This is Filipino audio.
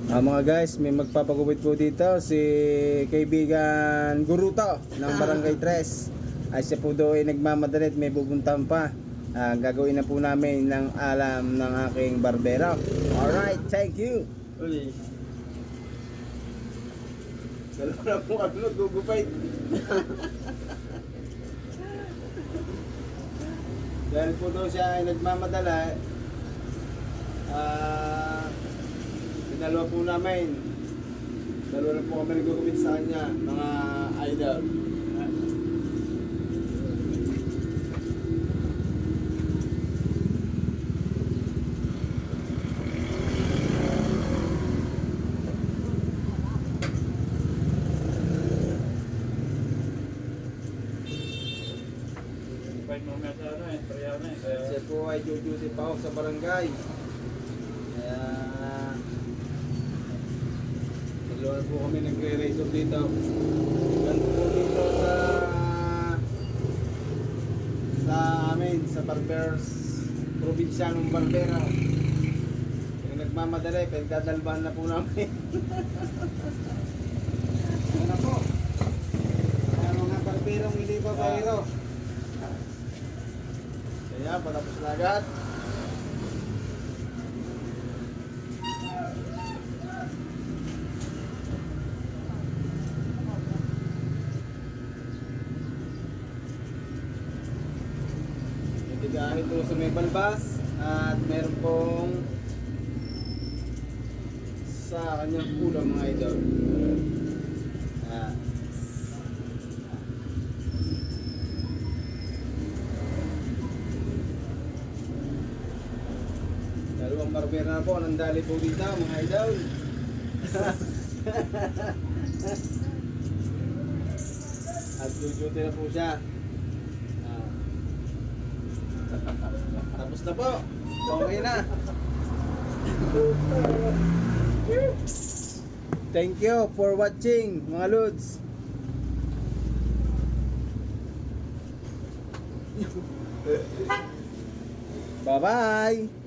Mga guys, may magpapagupit po dito si kaibigan Guruto ng Barangay 3. Ay siya po doon ay nagmamadalit, may pupuntahan pa. Gagawin na po namin ng alam ng aking barbero. Alright, thank you. Uy. Dalawa na po kami nagugupay. Dahil po doon siya ay nagmamadala, dalawa po namin. Dalawa na po kami nagugupit sa kanya, mga idol. Siya po ay duty pa ako sa barangay. Kaya dalawa po kami nagre-razor dito. Yan po dito sa amin, sa barbers, probinsyanong barbero. Yung nagmamadali, pinagdadalbahan na po namin. Ano po? Kaya mga barberong hindi pa bayro. Kaya patapos na agad. Itigahin ito sa may balbas at meron pong sa kanyang ulo mga idol. Dalawang barber na po, nandali po dito mga idol. At duty na po siya. Tapos na po. Okay na. Thank you for watching mga Lods. Bye bye.